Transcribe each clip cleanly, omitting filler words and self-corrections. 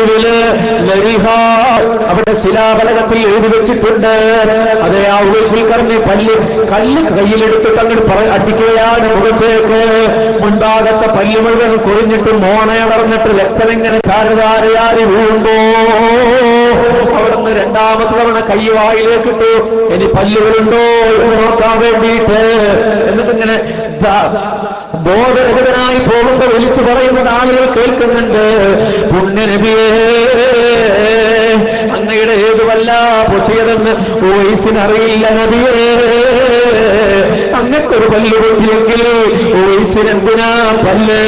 തെരുവില് ലരിഹ, അവിടെ ശിലാഫലകത്തിൽ എഴുതി വെച്ചിട്ടുണ്ട്. അതേ ആ ഉവൈസുൽ ഖർനി കല്ല് കയ്യിലെടുത്തിട്ട് അങ്ങോട്ട് അടിക്കുകയാണ് മുഖത്തേക്ക്. മുൻഭാഗത്തെ പല്ല് മുഴുവൻ കൊഴിഞ്ഞിട്ട് മോണയടർന്നിട്ട് രക്തം ഇങ്ങനെ ധാരധാരയാരി വീഴുമ്പോ അവിടുന്ന് രണ്ടാമത്തെ തവണ കൈ വായിലേക്കിട്ടു. ഇനി പല്ലുകളുണ്ടോ എന്ന് നോക്കാൻ വേണ്ടിയിട്ട്. എന്നിട്ടിങ്ങനെ ബോധരഹിതനായി പോകുമ്പോ വിളിച്ചു പറയുന്നത് ആളുകൾ കേൾക്കുന്നുണ്ട്, പുണ്യനബിയേ, അങ്ങയുടെ ഏതുവല്ല പൊട്ടിയതെന്ന് ഉവൈസിനറിയില്ല നബിയേ. അങ്ങക്കൊരു പല്ല് പൊട്ടിയെങ്കിൽ ഉവൈസിനെന്തിനാ പല്ല്?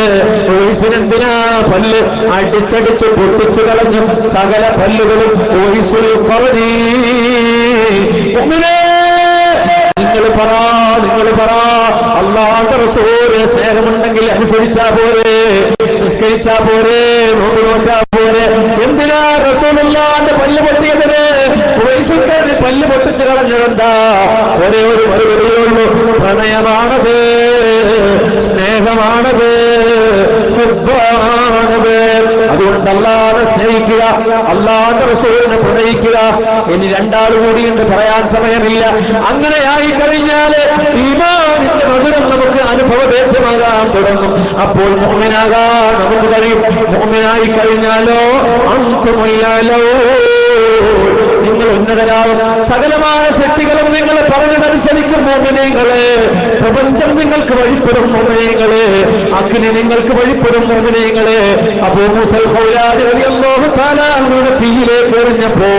ഉവൈസിനെന്തിനാ പല്ല്? അടിച്ചടിച്ച് പൊട്ടിച്ചു കളഞ്ഞു സകല പല്ലുകളും ഉവൈസുൽ ഖർനി. നിങ്ങൾ പറ അല്ലാഹുവിന്റെ റസൂലിനെ സ്നേഹമുണ്ടെങ്കിൽ അനുസരിച്ചാ പോരെ, നിസ്കരിച്ചാ പോരെ, നോമ്പ് നോറ്റാ പോരെ. എന്തിനാ റസൂലുള്ളാഹിന്റെ പല്ല് പൊട്ടിയതിന് ഉവൈസുൽഖർനി പല്ല് പൊട്ടിച്ചു കളഞ്ഞതെന്താ? ഒരേ ഒരു മറുപടിയുള്ളൂ, പ്രണയമാണത്, സ്നേഹമാണത്, ഹുബ്ബാണത്. അതുകൊണ്ട് അല്ലാഹുവിനെ സ്നേഹിക്കുക, അല്ലാഹുവിന്റെ റസൂലിനെ പ്രണയിക്കുക. ഇനി രണ്ടാൾ കൂടിയുണ്ട്, പറയാൻ സമയമില്ല. അങ്ങനെയായി കഴിഞ്ഞാല് ഈമാനിന്റെ മധുരം നമുക്ക് അനുഭവവേദ്യമാകാൻ തുടങ്ങും. അപ്പോൾ മുഅ്മിനാകാൻ നമുക്ക് കഴിയും. മുഅ്മിനായി കഴിഞ്ഞാലോ അന്തുമയ്യാലോ നിങ്ങൾ ഉന്നതരാകും. സകലമായ ശക്തികളും നിങ്ങൾ പറഞ്ഞതനുസരിക്കും മുഅ്മിനീങ്ങളെ. പ്രപഞ്ചം നിങ്ങൾക്ക് വഴിപ്പെടും മുഅ്മിനീങ്ങളെ. അഗ്നി നിങ്ങൾക്ക് വഴിപ്പെടും മുഅ്മിനീങ്ങളെ. അബൂ മൂസൽ ഖൗലാനി റളിയല്ലാഹു തആല അൻഹുവിനെ തീയിലേക്ക് എറിഞ്ഞപ്പോ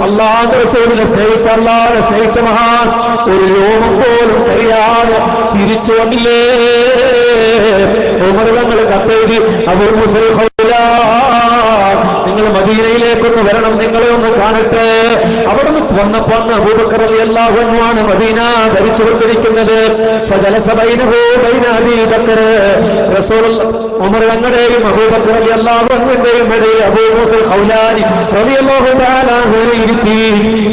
അല്ലാഹുവിന്റെ റസൂലിനെ സ്നേഹിച്ച, അല്ലാഹുവിനെ സ്നേഹിച്ച മഹാൻ ഒരു രോമം പോലും കരിയാതെ തിരിച്ചു വന്നില്ലേ? ഉമർ തങ്ങൾ കത്തെഴുതി, അബൂ മൂസൽ നിങ്ങൾ മദീനയിലേക്കൊന്ന് വരണം, നിങ്ങളെ ഒന്ന് കാണട്ടെ. അവിടുന്ന് വന്നപ്പോ അന്ന് അബൂബക്കർ റളിയല്ലാഹു അൻഹു ആണ് മദീന ധരിച്ചുകൊണ്ടിരിക്കുന്നത്. ഉമർ തങ്ങളുടെയും അബൂബക്കർ റളിയല്ലാഹു അൻഹുവിന്റെയും ഇടയിൽ അബൂ മൂസൽ ഖൗലാനി റളിയല്ലാഹു തആല അൻഹുവിനെ ഇരുത്തി.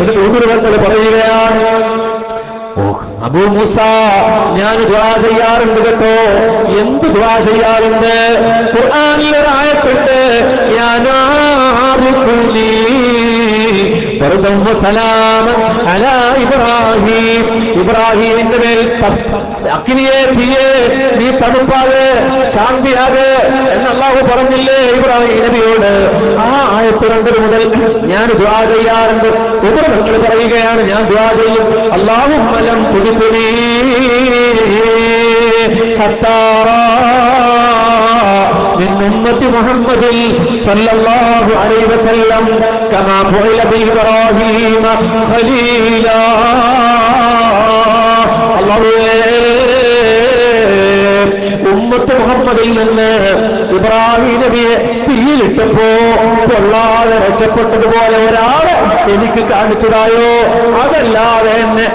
എന്നിട്ട് ഉമർ തങ്ങൾ പറയുകയാണ്, അബൂ മൂസ, ഞാൻ ദുആ ചെയ്യാറുണ്ട് കേട്ടോ. എന്ത് ദുആ ചെയ്യാറുണ്ട്? ഖുർആനിൽ ഒരു ആയത്തുണ്ട്, യാ നാറുകുനി ബർദൻ വസലാമൻ അലാ ഇബ്രാഹിം. ഇബ്രാഹിമിന്റെ മേൽ അഗ്നിയെ, തീയെ നീ തണുപ്പാതെ ശാന്തിയാകെ എന്ന് അല്ലാഹു പറഞ്ഞില്ലേ ഇബ്രാഹിം നബിയോട്? ആ ആയത്ത് കണ്ടത് മുതൽ ഞാൻ ദുആ ചെയ്യാറുണ്ട്. ഉമർ തങ്ങൾ പറയുകയാണ്, ഞാൻ ദുആ ചെയ്യും, അല്ലാഹുമ്മ ലം തുദിനി ഹത്താറാ من أمة محمد صلى الله عليه وسلم كما فعل بإبراهيم خليلا. ഉമ്മത്ത് മുഹമ്മദിൽ നിന്ന് ഇബ്രാഹിം നബിയെ തീയിലിട്ടപ്പോ കൊള്ളാതെ രക്ഷപ്പെട്ടതുപോലെ ഒരാളെ എനിക്ക് കാണിച്ചതായോ? അതല്ലാതെ എന്നെ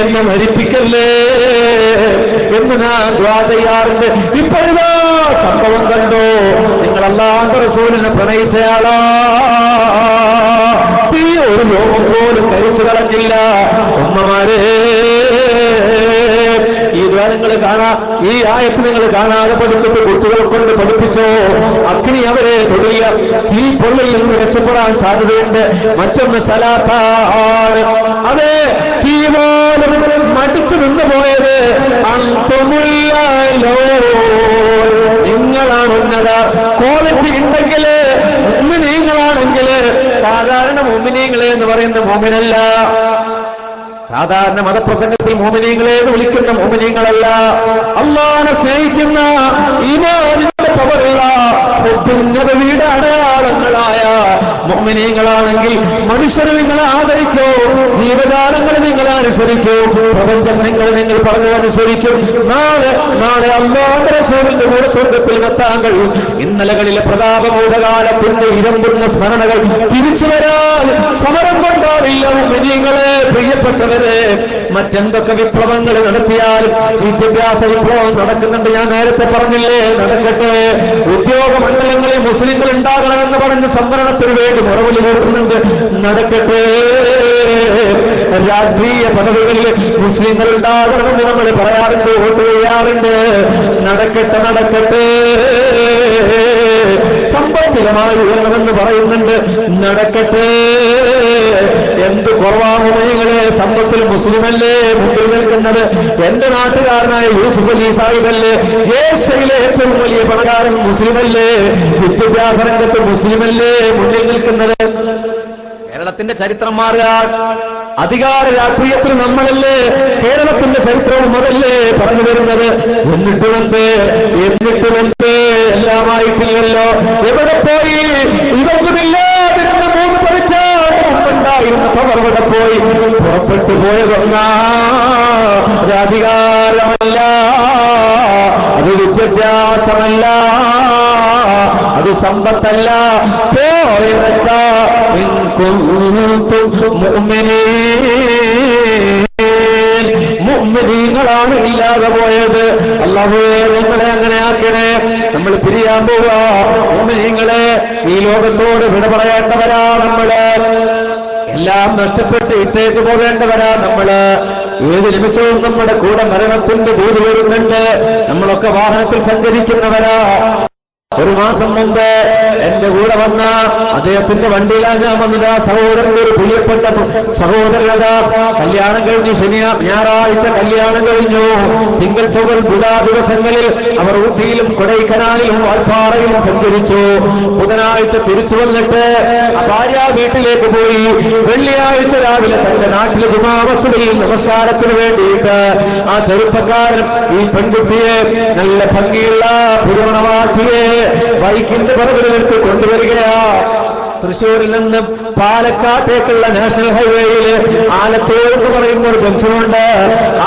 എന്നെ മരിപ്പിക്കല്ലേ എന്ന് ഞാൻ ദുആ ചെയ്യാറുണ്ട്. ഇപ്പോഴാ സംഭവം കണ്ടോ? നിങ്ങൾ അല്ലാഹുവിന്റെ റസൂലിനെ പ്രണയിച്ചയാളാ. തീ ഒരു ലോകം പോലും കരിച്ചു കളഞ്ഞില്ല. ഉമ്മമാരെ, ഈ ദുആ നിങ്ങൾ ഈ ആയത്ത് നിങ്ങൾ കാണാതെ പഠിച്ചിട്ട് കുട്ടികളെ കൊണ്ട് പഠിപ്പിച്ചോ. അഗ്നി അവരെ തൊടിയ തീ പൊള്ളിൽ നിന്ന് രക്ഷപ്പെടാൻ സാധ്യതയുണ്ട്. മറ്റൊന്ന് സലാത്താണ്. അതെ, തീ പോലും മടിച്ചു നിന്നു പോയത് നിങ്ങളാണ് ഉന്നത. ക്വാളിറ്റി ഉണ്ടെങ്കിൽ മുഅ്മിനീങ്ങളാണെങ്കിൽ സാധാരണ മുഅ്മിനീങ്ങളെ എന്ന് പറയുന്ന മുഅ്മിനല്ല. സാധാരണ മതപ്രസംഗത്തിൽ മുഅ്മിനീങ്ങളെ എന്ന് വിളിക്കുന്ന മുഅ്മിനീങ്ങളല്ല. അല്ലാഹുവിനെ സ്നേഹിക്കുന്ന ഈമാനിന്റെ പവറുള്ള നബിയുടെ അടയാളങ്ങളായ മുഅ്മിനീങ്ങളാണെങ്കിൽ മനുഷ്യരെ നിങ്ങളെ ആദരിക്കൂ, ജീവജാലങ്ങളെ നിങ്ങളെ അനുസരിക്കൂ, പ്രപഞ്ചം നിങ്ങൾ പറഞ്ഞതനുസരിക്കും. നാളെ അല്ലാഹുവിന്റെ റസൂലിന്റെ കൂടെ സ്വർഗ്ഗത്തിൽ എത്താൻ കഴിയും. ഇന്നലകളിലെ പ്രതാപഭൂതകാലത്തിന്റെ ഇരമ്പുന്ന സ്മരണകൾ തിരിച്ചു വരാൻ സമരം കൊണ്ടാവില്ല. മുഅ്മിനീങ്ങളെ, പ്രിയപ്പെട്ടവരെ, മറ്റെന്തൊക്കെ വിപ്ലവങ്ങൾ നടത്തിയാലും വിദ്യാഭ്യാസ വിപ്ലവം നടക്കുന്നുണ്ട്. ഞാൻ നേരത്തെ പറഞ്ഞില്ലേ, നടക്കട്ടെ. ഉദ്യോഗ മണ്ഡലങ്ങളിൽ മുസ്ലിങ്ങൾ ഉണ്ടാകണമെന്ന് പറഞ്ഞ് സംവരണത്തിന് വേണ്ടി മുറവിൽ കൂട്ടുന്നുണ്ട്, നടക്കട്ടെ. രാഷ്ട്രീയ പദവികളിൽ മുസ്ലിങ്ങൾ ഉണ്ടാകണമെന്ന് നമ്മൾ പറയാറുണ്ട്, വോട്ട് ചെയ്യാറുണ്ട്, നടക്കട്ടെ. സമ്പത്തിലമായി ഉയരണമെന്ന് പറയുന്നുണ്ട്. നടക്കട്ടെ, എന്ത് കുറവാണ് നിങ്ങളെ, സമ്പത്തിൽ മുസ്ലിമല്ലേ മുമ്പിൽ നിൽക്കുന്നത്? എന്റെ നാട്ടുകാരനായ യൂസുഫ് അലി സാഹിബല്ലേ, ഏഷ്യയിലെ ഏറ്റവും വലിയ പണക്കാരൻ മുസ്ലിമല്ലേ, വിദ്യാഭ്യാസ രംഗത്ത് മുസ്ലിമല്ലേ മുന്നിൽ നിൽക്കുന്നത്? കേരളത്തിന്റെ ചരിത്രം മാറുക, അധികാര രാഷ്ട്രീയത്തിൽ നമ്മളല്ലേ, കേരളത്തിന്റെ ചരിത്രവും അതല്ലേ പറഞ്ഞു വരുന്നത്. എന്നിട്ടുമെന്ത് എല്ലാമായിട്ടില്ലല്ലോ. എവിടെ പോയി? ഇതൊന്നുമില്ലാതിരുന്ന 3 പതിറ്റാണ്ട് മുമ്പുണ്ടായിരുന്ന പവർവിടെ പോയി? പുറപ്പെട്ടു പോയതൊന്നാ, അത് അധികാരമല്ല, അത് വിദ്യാഭ്യാസമല്ല, അത് സമ്പത്തല്ല. പോയതെന്താ? മുഅ്മിനീങ്ങളാണ് ഇല്ലാതെ പോയത്. അല്ലാഹുവേ, നിങ്ങളെ അങ്ങനെ ആക്കണേ. നമ്മൾ പിരിയാൻ പോവാ. മുഅ്മിനീങ്ങളെ, ഈ ലോകത്തോട് വിട പറയേണ്ടവരാ നമ്മള്, എല്ലാം നഷ്ടപ്പെട്ട് ഇട്ടേച്ചു പോകേണ്ടവരാ നമ്മള്. ഏത് നിമിഷവും നമ്മുടെ കൂടെ മരണത്തിന്റെ ദൂത് വരുന്നുണ്ട്. നമ്മളൊക്കെ വാഹനത്തിൽ സഞ്ചരിക്കുന്നവരാ. 1 മാസം മുമ്പ് എന്റെ കൂടെ വന്ന അദ്ദേഹത്തിന്റെ വണ്ടിയിലാണ് ഞാൻ വന്നത്. ആ സഹോദരന്റെ ഒരു പ്രിയപ്പെട്ട സഹോദരത കല്യാണം കഴിഞ്ഞു. ഞായറാഴ്ച കല്യാണം കഴിഞ്ഞു. തിങ്കൾ ചൊവ്വൽ ബുധ ദിവസങ്ങളിൽ അവർ ഊട്ടിയിലും കൊടൈക്കനാലിലും വാൽപ്പാറയിലും സഞ്ചരിച്ചു. ബുധനാഴ്ച തിരിച്ചു വന്നിട്ട് ഭാര്യ വീട്ടിലേക്ക് പോയി. വെള്ളിയാഴ്ച രാവിലെ തന്റെ നാട്ടിലെ ജുമാ മസ്ജിദിൽ നമസ്കാരത്തിന് വേണ്ടിയിട്ട് ആ ചെറുപ്പക്കാരൻ ഈ പെൺകുട്ടിയെ, നല്ല ഭംഗിയുള്ള പുതുമണവാട്ടിയെ ബൈക്കിന്റെ പുറകിലേക്ക് കൊണ്ടുവരികയാ. തൃശ്ശൂരിൽ നിന്ന് പാലക്കാട്ടേക്കുള്ള നാഷണൽ ഹൈവേയിൽ ആലത്തൂർ എന്ന് പറയുന്ന ഒരു ജംഗ്ഷനുണ്ട്.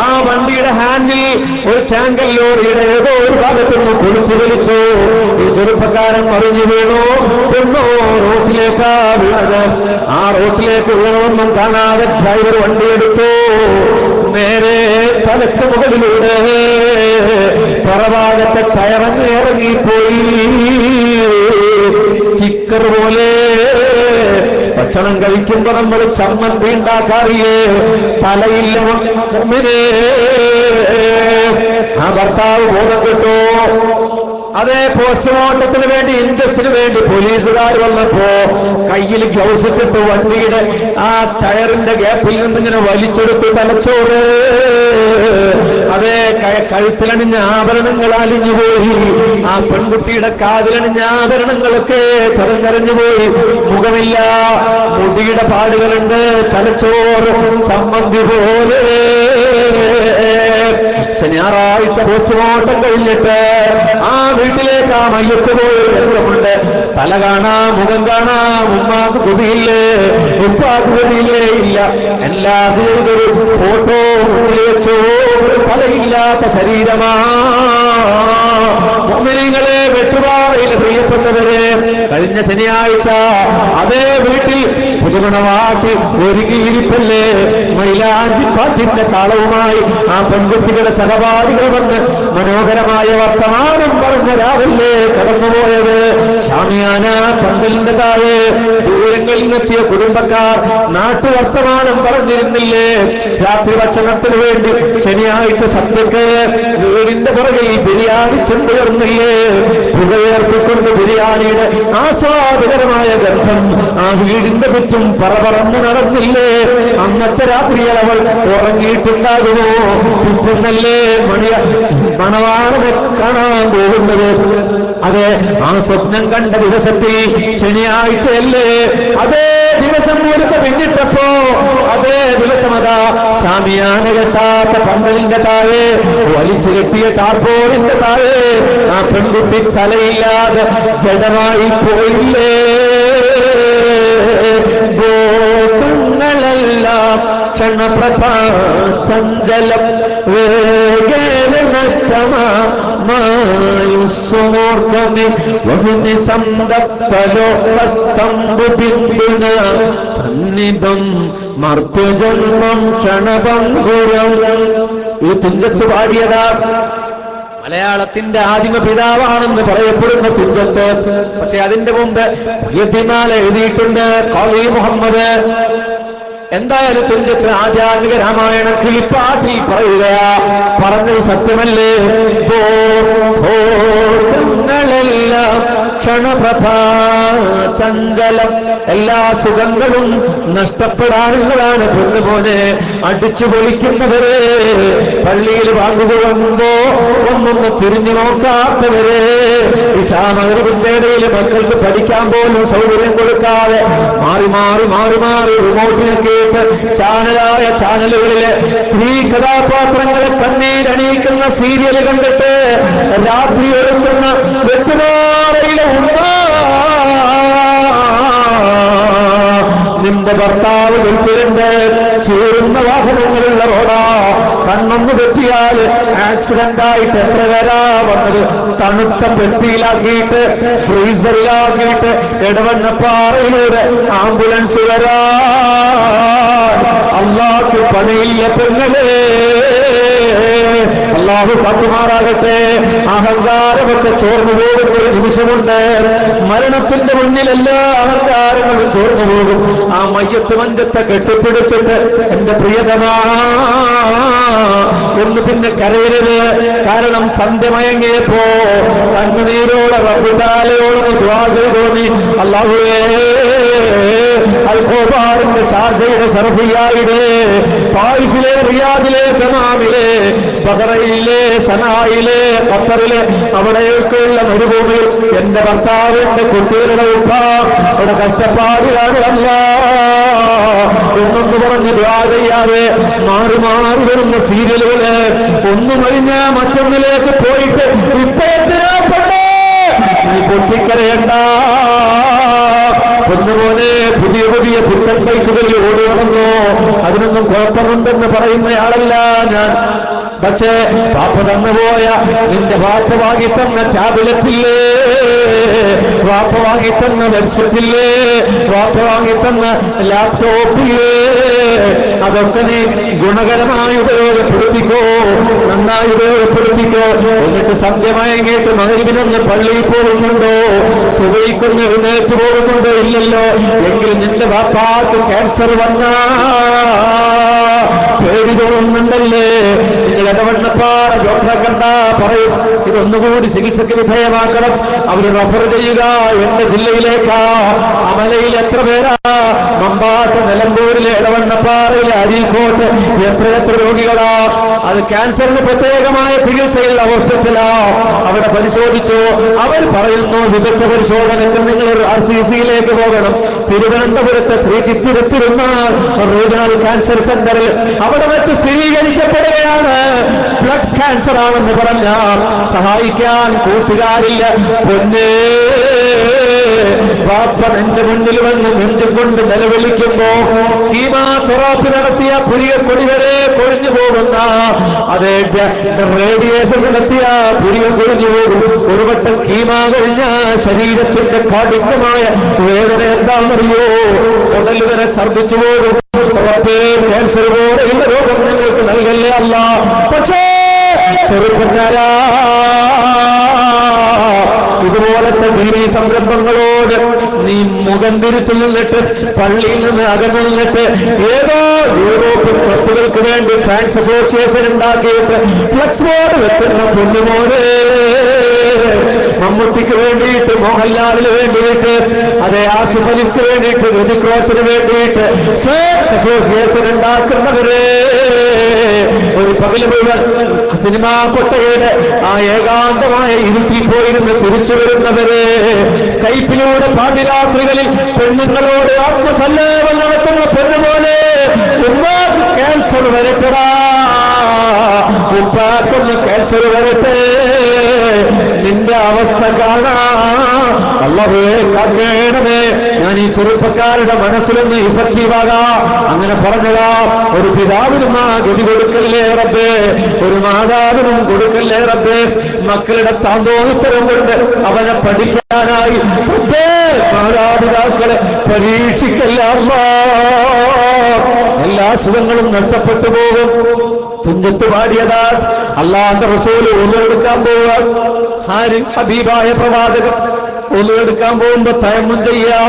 ആ വണ്ടിയുടെ ഹാൻഡിൽ ഒരു ടാങ്കർ ലോറിയുടെ ഏതോ ഒരു ഭാഗത്തുനിന്ന് കൊളുത്തി വലിച്ചു. ഈ ചെറുപ്പക്കാരൻ മറിഞ്ഞു വീണു. പെണ്ണോ റോട്ടിലേക്കാ വീണത്. ആ റോട്ടിലേക്ക് വീണമൊന്നും കാണാതെ ഡ്രൈവർ വണ്ടിയെടുത്തു. നേരെ തലക്ക് മുകളിലൂടെ പുറഭാഗത്തെ ടയറങ്ങ് ഇറങ്ങിപ്പോയി. സ്റ്റിക്കർ പോലെ. ഭക്ഷണം കഴിക്കുമ്പോ നമ്മൾ ചമ്മന്തി ഉണ്ടാക്കാറില്ലേ? തലയില്ല മുമ്പിനെ. ആ ഭർത്താവ് ബോധം കിട്ടോ. അതേ പോസ്റ്റ്മോർട്ടത്തിന് വേണ്ടി, ഇൻട്രസ്റ്റിന് വേണ്ടി പോലീസുകാർ വന്നപ്പോ കയ്യിൽ ഗ്ലൗസ് ഇട്ടിട്ട് വണ്ടിയുടെ ആ ടയറിന്റെ ഗ്യാപ്പിൽ നിന്നിങ്ങനെ വലിച്ചെടുത്ത് തലച്ചോറ്. അതേ കഴുത്തിലണിഞ്ഞ ആഭരണങ്ങൾ അലിഞ്ഞുപോയി. ആ പെൺകുട്ടിയുടെ കാതിലണിഞ്ഞ ആഭരണങ്ങളൊക്കെ ചതഞ്ഞറിഞ്ഞുപോയി. മുഖമില്ല, മുടിയുടെ പാടുകളുണ്ട്. തലച്ചോറ് ചമ്മന്തി പോലെ. ഞായറാഴ്ച പോസ്റ്റ്മോർട്ടം കഴിഞ്ഞിട്ട് ആ വീട്ടിലേക്ക് ആ മയ്യത്ത് പോയി രംഗമുണ്ട്. തല കാണാം, മുഖം കാണാം. ഉമ്മാക്ക് കൊതിയില്ലേ, ഉപ്പാക്ക് കൊതിയില്ലേ? ഇല്ല. എല്ലാതും ഇതൊരു ഫോട്ടോ മുന്നിൽ വെച്ചോ. തലയില്ലാത്ത ശരീരമാ. മുഅ്മിനീങ്ങളെ, വെട്ടുപാറയിലെ പ്രിയപ്പെട്ടവരെ, കഴിഞ്ഞ ശനിയാഴ്ച അതേ വീട്ടിൽ പുതുമണവാട്ടി ഒരുങ്ങിയിരിപ്പല്ലേ? മൈലാഞ്ചിപ്പാട്ടിന്റെ താളവുമായി ആ പെൺകുട്ടികളുടെ സഹപാഠികൾ വന്ന് മനോഹരമായ വർത്തമാനം പറഞ്ഞ രാവിലെ കടന്നുപോയത്. ഷാമിയാന പന്തലിന്റെ താഴെ ദൂരങ്ങളിൽ നിന്നെത്തിയ കുടുംബക്കാർ നാട്ടുവർത്തമാനം പറഞ്ഞിരുന്നില്ലേ? രാത്രി ഭക്ഷണത്തിന് വേണ്ടി ശനിയാഴ്ച സന്ധ്യക്ക് വീടിന്റെ പുറകിൽ ബിരിയാണി ചെമ്പുയർന്നില്ലേ? പുകയേർത്തിക്കൊണ്ട് ബിരിയാണിയുടെ ആസ്വാദകരമായ ഗന്ധം ആ വീടിന്റെ ചുറ്റും പറന്ന് നടന്നില്ലേ? അന്നത്തെ രാത്രിയിൽ അവൾ ഉറങ്ങിയിട്ടുണ്ടാകുമോ? പിറ്റന്നല്ലേ മണവാളനെ കാണാൻ പോകുന്നത്. അതെ, ആ സ്വപ്നം കണ്ട ദിവസത്തിൽ ശനിയാഴ്ചയല്ലേ? അതേ ദിവസം വിളിച്ച പിന്നിട്ടപ്പോ അതേ ദിവസം അതാ ഷാമിയാന കെട്ടാത്ത പന്തലിന്റെ താഴെ, വലിച്ചു കെട്ടിയ ടാർപോളിന്റെ താഴെ ആ പെൺകുട്ടി തലയില്ലാതെ ജഡമായി പോയില്ലേ? ബോധങ്ങളെല്ലാം ക്ഷണപ്രഭാ ചഞ്ചലം വേഗേന നഷ്ടമായുസ്സുമോർക്കമേ വഹുനി സന്തപ്തലോ ഹസ്തംബു ബിന്ദുന സന്നിധം മർത്യജന്മം ക്ഷണഭംഗുരം. ഈ തുഞ്ചത്ത് പാടിയതാ മലയാളത്തിന്റെ ആദിമ പിതാവാണെന്ന് പറയപ്പെടുന്ന തുഞ്ചത്ത്. പക്ഷെ അതിന്റെ മുമ്പ് മുഹ്യിദ്ദീൻ എഴുതിയിട്ടുണ്ട് ഖാദി മുഹമ്മദ്. എന്തായാലും തുഞ്ചത്ത് ആധ്യാത്മിക രാമായണ കിളിപ്പാട്ടിൽ പറയുകയാ. പറഞ്ഞത് സത്യമല്ലേ? ബോധങ്ങളെല്ലാം ക്ഷണപ്രഭ ചഞ്ചലം. എല്ലാ സുഖങ്ങളും നഷ്ടപ്പെടാനുള്ളതാണ് പൊന്നുമോനെ. അടിച്ചു പൊളിക്കുന്നവരെ, പള്ളിയിൽ വാങ്ങുകൊണ്ടോ ഒന്നൊന്ന് തിരിഞ്ഞു നോക്കാത്തവരെ, ഇശാമഗ്രിബിന്റെ ഇടയിൽ മക്കൾക്ക് പഠിക്കാൻ പോലും സൗകര്യം കൊടുക്കാതെ മാറി മാറി മാറി മാറി റിമോട്ടിനൊക്കെ ഇട്ട് ചാനലായ ചാനലുകളിലെ സ്ത്രീ കഥാപാത്രങ്ങളെ കണ്ണീരണിയിക്കുന്ന സീരിയൽ കണ്ടിട്ട് രാത്രി ഒരുക്കുന്ന വെട്ടുപാറയിലെ നിന്റെ ഭർത്താവ് ഗൾഫിലുണ്ട്, ചേരുന്ന വാഹനങ്ങളുള്ള റോഡാ, കണ്ണൊന്ന് തെറ്റിയാൽ ആക്സിഡന്റ് ആയിട്ട് എത്ര പേരാ വന്നത്. തണുത്ത പെട്ടിയിലാക്കിയിട്ട് ഫ്രീസറിലാക്കിയിട്ട് ഇടവണ്ണപ്പാറയിലൂടെ ആംബുലൻസ് വരാ. അള്ളാഹ്ക്ക് പണിയില്ല പെങ്ങളെ, അള്ളാഹു കാത്തുമാറാകട്ടെ. അഹങ്കാരമൊക്കെ ചോർന്നു പോകുന്ന ഒരു നിമിഷമുണ്ട്. മരണത്തിന്റെ മുന്നിൽ എല്ലാ അഹങ്കാരങ്ങളും ചോർന്നു പോകും. ആ മയ്യത്ത് മഞ്ചത്തെ കെട്ടിപ്പിടിച്ചിട്ട് എന്റെ പ്രിയതമാ എന്ന് പിന്നെ കരയരുത്. കാരണം സന്ധ്യ മയങ്ങിയപ്പോ കണ്ണുനീരോടെ റബ്ബുതാലയോടൊന്ന് ദുആ ചെയ്തോന്നി, അല്ലാഹുവേ അൽ-ഖുബാറിന്റെ ഷാർജയുടെ ശറഫിയായിടെ, തായിഫിലെ റിയാദിലെ തമാമിലെ ബഹ്റൈനിലെ സനായിലെ ഖത്തറിലെ അവിടെയൊക്കെയുള്ള മരുഭൂമിയിൽ എന്റെ ഭർത്താവ് എന്റെ കുട്ടികളുടെ ഉപ്പ അവിടെ കഷ്ടപ്പാടുകയാണ് അല്ലാ എന്നൊന്ന് പറഞ്ഞ് ദുആ ചെയ്യാതെ മാറി മാറി വരുന്ന സീരിയലുകള് ഒന്നും കഴിഞ്ഞാ മറ്റൊന്നിലേക്ക് പോയിട്ട് ഇപ്പൊ എന്തിനാ പെണ്ണേ നീ പൊട്ടിക്കരയണ്ട പൊന്നുപോലെ. പുതിയ പുതിയ പുത്തൻ ബൈക്കുകളിൽ ഓടി നടന്നു, അതിനൊന്നും കുഴപ്പമുണ്ടെന്ന് പറയുന്നയാളല്ല ഞാൻ. പക്ഷേ പാപ്പ തന്നുപോയ നിന്റെ വാപ്പ വാങ്ങി തന്ന ടാബ്ലറ്റില്ലേ, വാപ്പ വാങ്ങി തന്ന വെബ്സൈറ്റില്ലേ, വാപ്പ വാങ്ങി തന്ന ലാപ്ടോപ്പില്ലേ, അതൊക്കെ നീ ഗുണകരമായി ഉപയോഗപ്പെടുത്തിക്കോ, നന്നായി ഉപയോഗപ്പെടുത്തിക്കോ. എന്നിട്ട് സന്ധ്യ മയങ്ങിയിട്ട് മഗ്‌രിബിനൊന്ന് പള്ളിയിൽ പോകുന്നുണ്ടോ, സുബഹിക്കൊന്ന് എഴുന്നേറ്റ് പോകുന്നുണ്ടോ? ഇല്ലല്ലോ. എങ്കിൽ നിന്റെ വാപ്പാക്ക് ക്യാൻസർ വന്നാ പേടി തോന്നുന്നുണ്ടല്ലേ? നിങ്ങൾ ഇടവണ്ണപ്പാറ ഡോക്ടറെ കണ്ടാ പറയും ഇതൊന്നുകൂടി ചികിത്സയ്ക്ക് വിധേയമാക്കണം. അവര് റഫർ ചെയ്യുക എന്റെ ജില്ലയിലേക്കാ. അമലയിൽ എത്ര പേരാ, മമ്പാട്ട്, നിലമ്പൂരിലെ, ഇടവണ്ണപ്പാറയിലെ, അരീക്കോട്ട് എത്ര രോഗികളാ. അത് ക്യാൻസറിന് പ്രത്യേകമായ ചികിത്സയുള്ള ഹോസ്പിറ്റലാ. അവിടെ പരിശോധിച്ചു, അവർ പറയുന്നു വിദഗ്ധ പരിശോധനയ്ക്ക് നിങ്ങൾ RCCയിലേക്ക് പോകണം. തിരുവനന്തപുരത്തെ ശ്രീ ചിത്തിരത്തിരുന്ന റീജിയണൽ ക്യാൻസർ സെന്ററിൽ അവിടെ വെച്ച് സ്ഥിരീകരിക്കപ്പെടുകയാണ് ബ്ലഡ് ക്യാൻസർ ആണെന്ന് പറഞ്ഞ സഹായിക്കാൻ കൂട്ടുകാരില്ല. പൊന്നേ ബാപ്പ എന്റെ മുന്നിൽ വന്ന് നെഞ്ചും കൊണ്ട് നിലവിളിക്കുമ്പോ കീമോതെറാപ്പി നടത്തിയ പുരിക കൊടി വരെ കൊഴിഞ്ഞു പോകുന്ന, അതേ റേഡിയേഷൻ നടത്തിയ പുരിക കൊഴിഞ്ഞു പോകും. ഒരു വട്ടം കീമാ കഴിഞ്ഞ ശരീരത്തിന്റെ കാഠിന്യമായ വേദന എന്താണെന്നറിയോ? ഉടൽ വരെ ഛർദ്ദിച്ചു പോകും. ക്യാൻസർ പോലെയുള്ള രോഗം ഞങ്ങൾക്ക് നൽകല്ലേ അല്ല. പക്ഷേ ചെറുപ്പക്കാരാ, ഇതുപോലത്തെ ദീനീ സംരംഭങ്ങളോട് നീ മുഖം തിരിച്ചു നിന്നിട്ട്, പള്ളിയിൽ നിന്ന് അകന്നു നിന്നിട്ട്, ഏതോ യൂറോപ്യൻ ക്ലബുകൾക്ക് വേണ്ടി ഫാൻസ് അസോസിയേഷൻ ഉണ്ടാക്കിയിട്ട് ഫ്ലക്സ് ബോർഡ് വെക്കുന്ന പൊന്നുമോനെ, മമ്മൂട്ടിക്ക് വേണ്ടിയിട്ട്, മോഹൻലാലിന് വേണ്ടിയിട്ട്, അതേ ആസിഫ് അലിക്ക് വേണ്ടിയിട്ട്, ഋതിക് റോഷന് വേണ്ടിയിട്ട് ഫാൻസ് അസോസിയേഷൻ ഉണ്ടാക്കുന്നവരെ, ഒരു പകല് മുഴുവൻ സിനിമാ കൊട്ടയുടെ ആ ഏകാന്തമായ ഇരുട്ടിൽ പോയിരുന്ന് തിരിച്ചു വരുന്നവരെ, സ്കൈപ്പിലൂടെ പാതിരാത്രികളിൽ പെണ്ണുങ്ങളോട് ആത്മസല്ലേപം നടത്തുന്ന പെണ്ണുപോലെ ഉമ്മാക്ക് ക്യാൻസർ വരട്ടടാ, ഉപ്പാക്കൊന്ന് ക്യാൻസർ വരട്ടെ, നിന്റെ അവസ്ഥ കാണാ. അല്ലാഹുവേ കാക്കണമേ. ഞാൻ ഈ ചെറുപ്പക്കാരുടെ മനസ്സിലൊന്ന് ഇഫക്റ്റീവാകാ. അങ്ങനെ പറഞ്ഞതാ. ഒരു പിതാവിനും ആ ഗതി കൊടുക്കല്ലേ റബ്ബേ, ഒരു മാതാവിനും കൊടുക്കല്ലേ റബ്ബേ. മക്കളുടെ താന്തോന്നിത്തരം കൊണ്ട് അവനെ പഠിക്കാനായി റബ്ബേ മാതാപിതാക്കളെ പരീക്ഷിക്കല്ല അല്ലാഹ്. എല്ലാ സുഖങ്ങളും നഷ്ടപ്പെട്ടു പോകും. തുഞ്ചത്ത് പാടിയതാ അല്ലാഹുവിന്റെ റസൂല് ഒന്നെടുക്കാൻ പോവുക. ആര്? ഹബീബായ പ്രവാചകൻ. ഒന്നെടുക്കാൻ പോകുമ്പോ തയമ്മും ചെയ്യാ.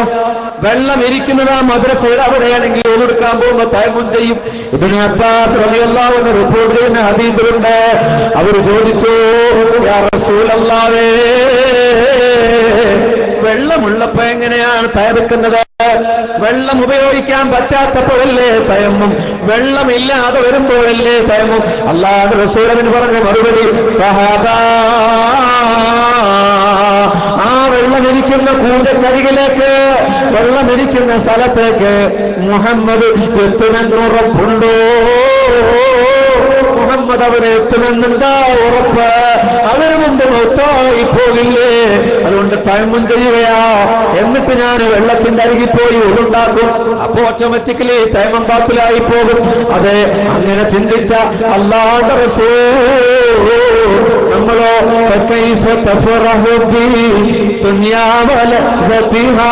വെള്ളം ഇരിക്കുന്നത് ആ മദ്രസയുടെ അവിടെയാണെങ്കിൽ ഒന്നെടുക്കാൻ പോകുമ്പോ തയമ്മും ചെയ്യും. ഇബ്നു അബ്ബാസ് റളിയല്ലാഹു അൻഹു റിപ്പോർട്ട് ചെയ്യുന്ന ഹദീസിലുണ്ട്. അവര് ചോദിച്ചു, യാ റസൂലല്ലാഹേ വെള്ളമുള്ളപ്പോ എങ്ങനെയാണ് തയ്യാറെടുക്കുന്നത്? വെള്ളം ഉപയോഗിക്കാൻ പറ്റാത്തപ്പോഴല്ലേ തയമ്മും, വെള്ളമില്ലാതെ വരുമ്പോഴല്ലേ തയമ്മും. അല്ലാഹു റസൂലിന് പറഞ്ഞ മറുപടി, സഹാബാ, ആ വെള്ളമിരിക്കുന്ന കൂജക്കരികിലേക്ക്, വെള്ളമിരിക്കുന്ന സ്ഥലത്തേക്ക് മുഹമ്മദ് എത്തുമെന്നുറപ്പുണ്ടോ? മുഹമ്മദ് അവിടെ എത്തുമെന്നുണ്ടാ ഉറപ്പ്? അതിനു മുമ്പ് മൗത്തായി പോകില്ലേ? അതുകൊണ്ട് തയമ്മും ചെയ്യുകയാ, എന്നിട്ട് ഞാൻ വെള്ളത്തിന്റെ അരികിൽ പോയി ഒഴുണ്ടാക്കും, അപ്പോ ഓട്ടോമാറ്റിക്കലി തയമ്മം ബാത്തിലായി പോകും. അതെ, അങ്ങനെ ചിന്തിച്ച അല്ലാഹുവിന്റെ റസൂൽ നമ്മളോ ഫകൈഫ തഫറഹു ബി ദുനിയാ വലദതിഹാ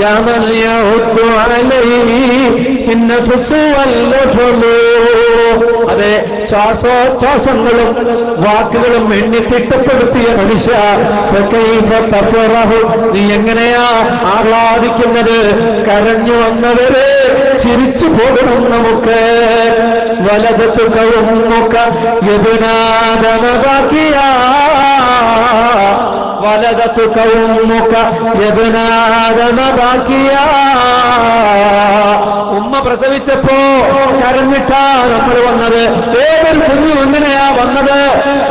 യാ മൻ യഉദ്ദു അലൈഹി ഫിന്നഫ്സു വൽനഫ്ലു. അതെ, ശ്വാസോച്ഛ്വാസങ്ങളും വാക്കുകളും എണ്ണി തിട്ടപ്പെടുത്തിയ മനുഷ്യ, ഫകൈഫ തഫറഹു, നീ എങ്ങനെയാ ആഹ്ലാദിക്കുന്നത്? കരഞ്ഞു വന്നവരെ ചിരിച്ചു പോകണം നമുക്ക്. വലദത്തു കൗമുക യബ്നാദന ബാക്കിയാ, വലദത്തു കൗമുക യബ്നാദന ബാക്കിയാ. ഉമ്മ പ്രസവിച്ചപ്പോ കരഞ്ഞിട്ടാ നമ്മൾ വന്നത്. ഏതൊരു കുഞ്ഞു എങ്ങനെയാ വന്നത്?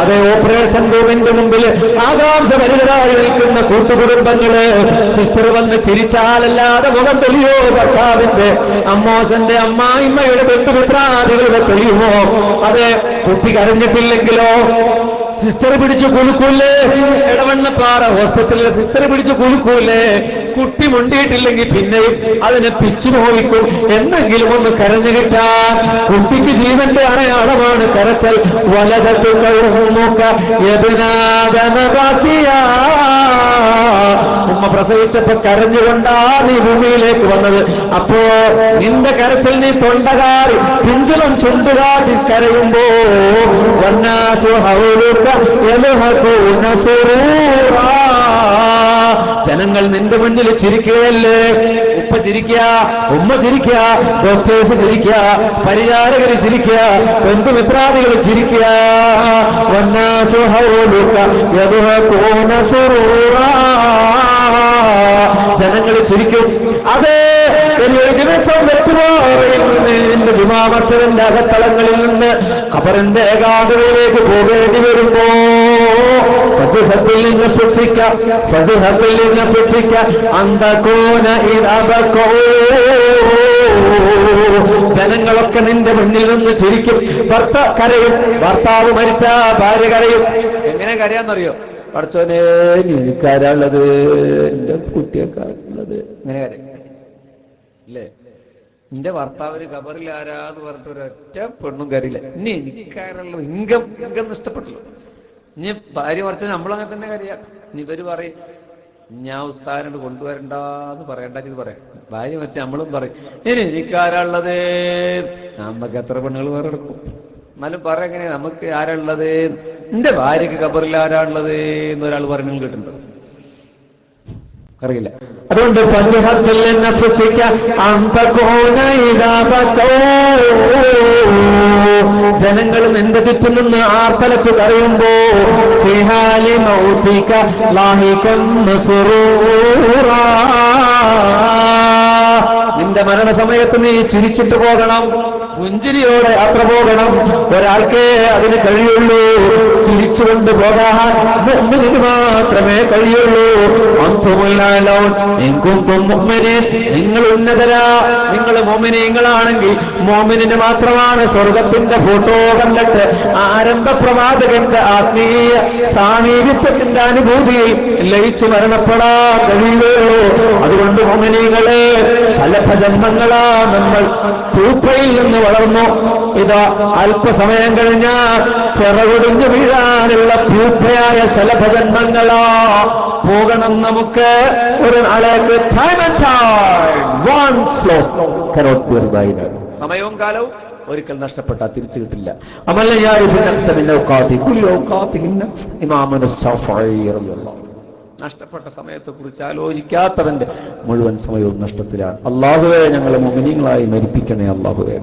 അതെ, ഓപ്പറേഷൻ റൂമിന്റെ മുമ്പിൽ ആകാംക്ഷ ഭരിതരായി നിൽക്കുന്ന കൂട്ടുകുടുംബങ്ങള്, സിസ്റ്റർ വന്ന് ചിരിച്ചാലല്ലാതെ മുഖം തെളിയോ? ഭർത്താവിന്റെ, അമ്മോശന്റെ, അമ്മായിമ്മയുടെ, ബന്ധുമിത്രാദികളുടെ തെളിയുമോ? അതെ, കുട്ടി കരഞ്ഞിട്ടില്ലെങ്കിലോ സിസ്റ്റർ പിടിച്ചു കുലുക്കൂലേ? എടവണ്ണപ്പാറ ഹോസ്പിറ്റലിലെ സിസ്റ്റർ പിടിച്ചു കുലുക്കൂലേ? കുട്ടി മുണ്ടിയിട്ടില്ലെങ്കിൽ പിന്നെയും അതിനെ പിച്ചു നോവിക്കും, എന്നെങ്കിലും ഒന്ന് കരഞ്ഞു കിട്ടാൻ. കുട്ടിക്ക് ജീവന്റെ അടയാളമാണ് കരച്ചൽ. വലദത്തു കൗമുക യബ്നാദന ബാക്കിയാ, ഉമ്മ പ്രസവിച്ചപ്പോ കരഞ്ഞുകൊണ്ടാ നീ ഭൂമിയിലേക്ക് വന്നത്. അപ്പോ നിന്റെ കരച്ചൽ നീ തൊണ്ടകാറി പിഞ്ചുളം ചുണ്ടുകാട്ടി കരയുമ്പോ വന്നാസു ഹൗലുക യൽഹഖൂന സുറൂറാ, ജനങ്ങൾ നിന്റെ മുന്നിൽ ചിരിക്കുകയല്ലേ? ഉപ്പ ചിരിക്കുക, ഉമ്മ ചിരിക്കുക, ഡോക്ടേഴ്സ് ചിരിക്കുക, പരിചാരകര് ചിരിക്കുക, ബന്ധുമിത്രാദികൾ ചിരിക്കുക. വന്നാസു ഹൗലുക യൽഹഖൂന സുറൂറാ, ജനങ്ങൾ ചിരിക്കും. അതെ, ഒരു ദിവസം വെട്ടുമോ നിന്റെ ജുമാ മസ്ജിദിന്റെ അകത്തളങ്ങളിൽ നിന്ന് ഖബറിന്റെ ഏകാന്തതയിലേക്ക് പോകേണ്ടി വരുമ്പോ ജനങ്ങളൊക്കെ നിന്റെ മുന്നിൽ നിന്ന് ചിരിക്കും. കരയും, ഭർത്താവ് മരിച്ച ഭാര്യ കരയും. എങ്ങനെ കരയാന്നറിയോ? പഠിച്ചോനെ, എനിക്കാരുള്ളത്, എന്റെ കുട്ടിയൊക്കെയുള്ളത്, ഇങ്ങനെ കരയും അല്ലേ? എന്റെ ഭർത്താവിന് ഖബറിൽ ആരാന്ന് പറഞ്ഞിട്ട് ഒരൊറ്റ പെണ്ണും കരയില്ല. ഇനി എനിക്കാരുള്ളത്, ഇൻകം നഷ്ടപ്പെട്ടല്ലോ. ഇനി ഭാര്യ മറിച്ച് നമ്മളങ്ങനെ തന്നെ കരയാ. ഇനി ഇവര് പറയും, ഞാൻ ഉസ്താദിനോട് കൊണ്ടുവരണ്ടെന്ന് പറയണ്ട ചെയ്ത് പറയാം. ഭാര്യ മറിച്ച് നമ്മളും പറയും, ഇനി എനിക്കാരുള്ളത്. നമുക്ക് എത്ര പെണ്ണുകൾ വേറെ എടുക്കും, എന്നാലും പറയാം എങ്ങനെ നമുക്ക് ആരാളുള്ളത്? എന്റെ ഭാര്യക്ക് ഖബറിൽ ആരാളുള്ളത് എന്നൊരാൾ പറഞ്ഞു കേട്ടിട്ടുണ്ട്, അറിയില്ല. അതുകൊണ്ട് ജനങ്ങൾ നിന്റെ ചുറ്റും നിന്ന് ആർത്തലച്ച് കരയുമ്പോ നിന്റെ മരണസമയത്ത് നീ ചിരിച്ചിട്ട് പോകണം, പുഞ്ചിരിയോടെ യാത്ര പോകണം. ഒരാൾക്കേ അതിന് കഴിയുള്ളൂ, ചിരിച്ചുകൊണ്ട് പോകാൻ മുഅ്മിനിന് മാത്രമേ കഴിയുള്ളൂ. നിങ്ങൾ ഉന്നതരാ, നിങ്ങൾ മുഅ്മിനീങ്ങളാണെങ്കിൽ മുഅ്മിനിന് മാത്രമാണ് സ്വർഗത്തിന്റെ ഫോട്ടോ കണ്ടിട്ട് ആരംഭ പ്രവാചകന്റെ ആത്മീയ സാമീപ്യത്തിന്റെ അനുഭൂതിയിൽ ലയിച്ചു മരണപ്പെടാൻ കഴിയുകയുള്ളൂ. അതുകൊണ്ട് മുഅ്മിനീങ്ങളെ, ശലഭജന്മങ്ങളാ നമ്മൾ. പൂപ്പയിൽ നിന്ന് വളർന്നു, ഇതാ അല്പസമയം കഴിഞ്ഞാൽ ചിറകൊടിഞ്ഞു വീഴാനുള്ള പൂപ്പയായ ശലഭജന്മങ്ങളാ. പോകണം നമുക്ക് ഒരു നാളേക്ക്. സമയവും കാലവും ഒരിക്കൽ നഷ്ടപ്പെട്ടാൽ തിരിച്ചു കിട്ടില്ല. നഷ്ടപ്പെട്ട സമയത്തെ കുറിച്ച് ആലോചിക്കാത്തവന്റെ മുഴുവൻ സമയവും നഷ്ടത്തിലാണ്. അല്ലാഹുവേ, ഞങ്ങളെ മുഅ്മിനീങ്ങളായി മരിപ്പിക്കണേ അല്ലാഹുവേ.